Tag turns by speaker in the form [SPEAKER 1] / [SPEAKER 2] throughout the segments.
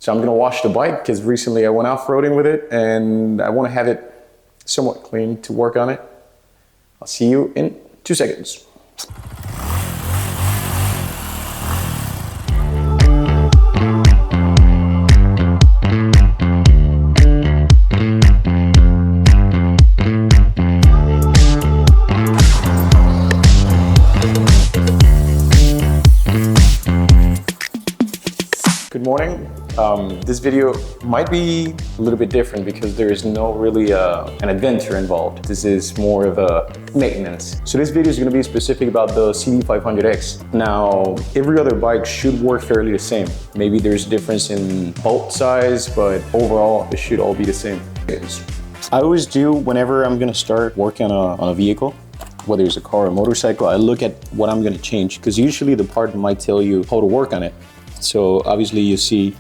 [SPEAKER 1] So I'm gonna wash the bike because recently I went off-roading with it and I wanna have it somewhat clean to work on it. I'll see you in 2 seconds. Good morning. This video might be a little bit different because there is no really an adventure involved. This is more of a maintenance. So this video is going to be specific about the CB500X. Now, every other bike should work fairly the same. Maybe there's a difference in bolt size, but overall it should all be the same. I always do whenever I'm going to start working on a vehicle, whether it's a car or a motorcycle, I look at what I'm going to change because usually the part might tell you how to work on it. So obviously you see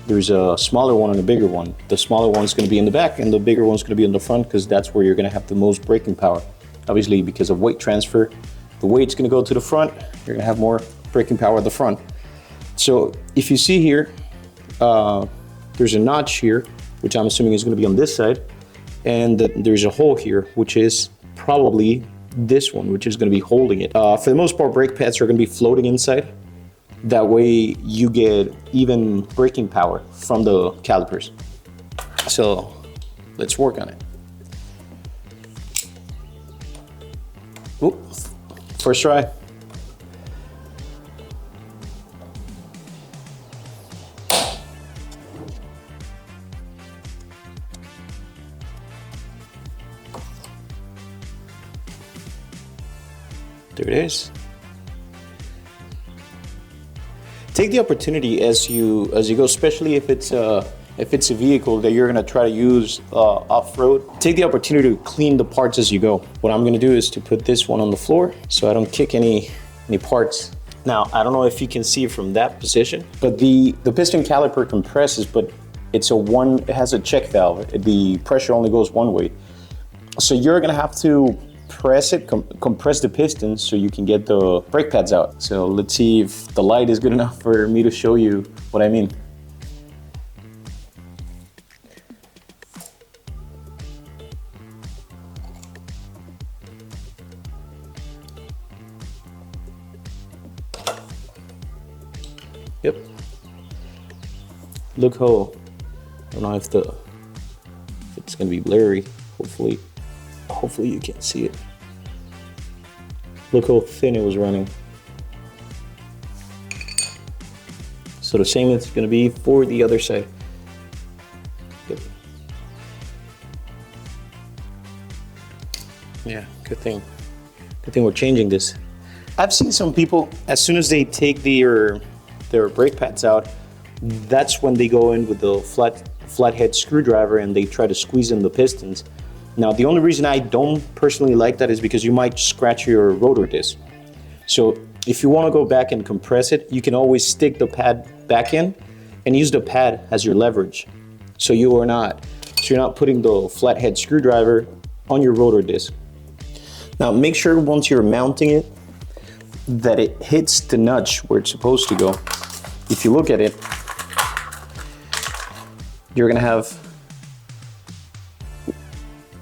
[SPEAKER 1] there's a smaller one and a bigger one. The smaller one's going to be in the back and the bigger one's going to be in the front because that's where you're going to have the most braking power. Obviously because of weight transfer, the weight's going to go to the front, you're going to have more braking power at the front. So if you see here, there's a notch here, which I'm assuming is going to be on this side. And there's a hole here, which is probably this one, which is going to be holding it. For the most part, brake pads are going to be floating inside. That way you get even braking power from the calipers. So let's work on it. Ooh, first try. There it is. Take the opportunity as you go, especially if it's a vehicle that you're gonna try to use off-road. Take the opportunity to clean the parts as you go. What I'm gonna do is to put this one on the floor so I don't kick any parts. Now, I don't know if you can see it from that position, but the piston caliper compresses, but it has a check valve. The pressure only goes one way. So you're gonna have to press it, compress the piston so you can get the brake pads out. So let's see if the light is good enough for me to show you what I mean. Yep. Look how, I don't know if it's gonna be blurry, hopefully you can see it. Look how thin it was running. So the same is going to be for the other side. Good. Yeah, good thing we're changing this. I've seen some people, as soon as they take their brake pads out, that's when they go in with the flathead screwdriver and they try to squeeze in the pistons. Now, the only reason I don't personally like that is because you might scratch your rotor disc. So if you want to go back and compress it, you can always stick the pad back in and use the pad as your leverage. So you're not putting the flathead screwdriver on your rotor disc. Now, make sure once you're mounting it that it hits the notch where it's supposed to go. If you look at it, you're going to have,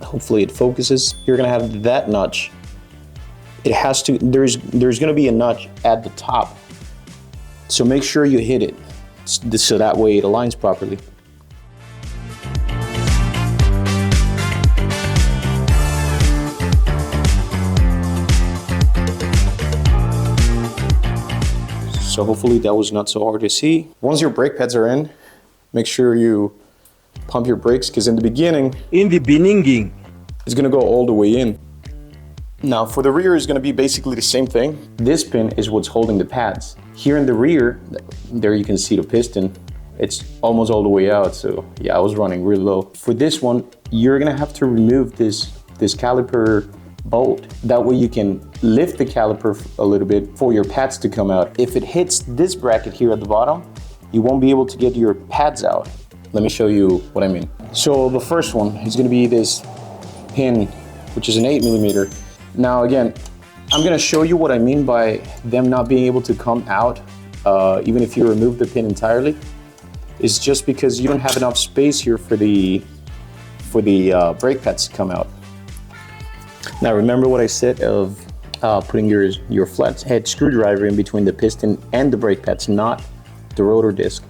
[SPEAKER 1] hopefully it focuses, you're gonna have that notch. It has to, there's gonna be a notch at the top. So make sure you hit it so that way it aligns properly. So hopefully that was not so hard to see. Once your brake pads are in, make sure you pump your brakes because in the beginning, it's gonna go all the way in. Now for the rear is gonna be basically the same thing. This pin is what's holding the pads. Here in the rear, there you can see the piston. It's almost all the way out, so yeah, I was running really low. For this one, you're gonna have to remove this caliper bolt. That way you can lift the caliper a little bit for your pads to come out. If it hits this bracket here at the bottom, you won't be able to get your pads out. Let me show you what I mean. So the first one is gonna be this pin, which is an 8mm. Now again, I'm gonna show you what I mean by them not being able to come out, even if you remove the pin entirely. is just because you don't have enough space here for the brake pads to come out. Now remember what I said of putting your flat head screwdriver in between the piston and the brake pads, not the rotor disc.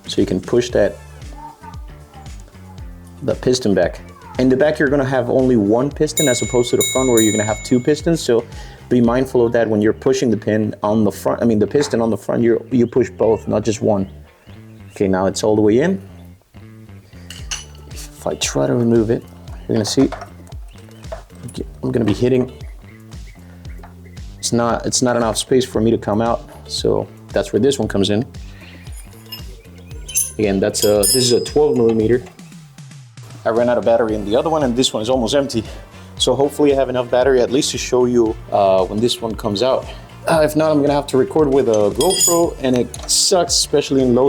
[SPEAKER 1] So you can push the piston back. In the back, you're gonna have only one piston as opposed to the front where you're gonna have two pistons. So be mindful of that when you're pushing the pin on the front. The piston on the front, you push both, not just one. Okay, now it's all the way in. If I try to remove it, you're gonna see I'm gonna be hitting. It's not enough space for me to come out, so that's where this one comes in. Again, this is a 12 millimeter. I ran out of battery in the other one, and this one is almost empty. So hopefully I have enough battery at least to show you when this one comes out. If not, I'm gonna have to record with a GoPro, and it sucks, especially in low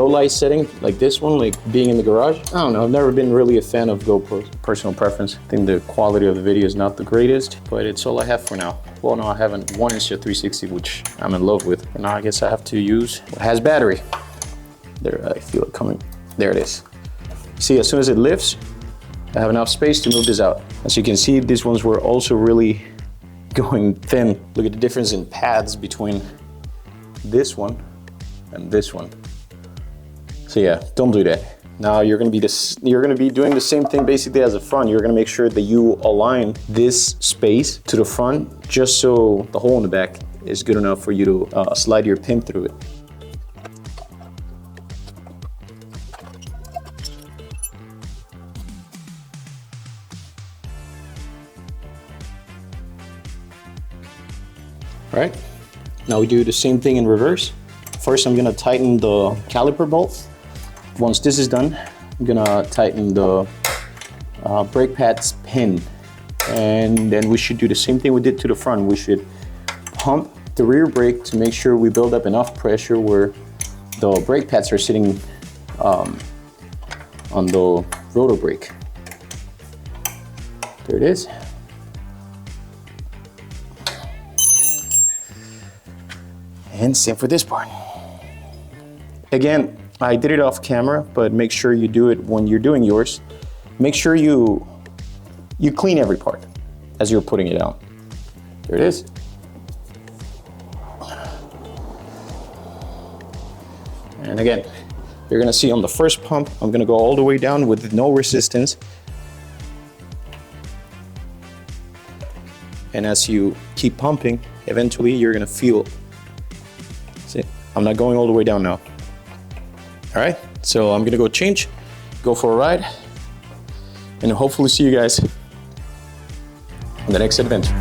[SPEAKER 1] light setting, like this one, like being in the garage. I don't know, I've never been really a fan of GoPros. Personal preference. I think the quality of the video is not the greatest, but it's all I have for now. Well, no, I have a 1-360, which I'm in love with. And now I guess I have to use what has battery. There, I feel it coming. There it is. See, as soon as it lifts, I have enough space to move this out. As you can see, these ones were also really going thin. Look at the difference in pads between this one and this one. So yeah, don't do that. Now you're gonna be doing the same thing basically as the front. You're gonna make sure that you align this space to the front just so the hole in the back is good enough for you to slide your pin through it. All right, now we do the same thing in reverse. First, I'm gonna tighten the caliper bolt. Once this is done, I'm gonna tighten the brake pads pin. And then we should do the same thing we did to the front. We should pump the rear brake to make sure we build up enough pressure where the brake pads are sitting on the rotor brake. There it is. And same for this part. Again, I did it off camera, but make sure you do it when you're doing yours. Make sure you clean every part as you're putting it out. There it is. And again, you're gonna see on the first pump, I'm gonna go all the way down with no resistance. And as you keep pumping, eventually you're gonna feel. See, I'm not going all the way down now. All right, so I'm gonna go change, go for a ride, and hopefully see you guys on the next adventure.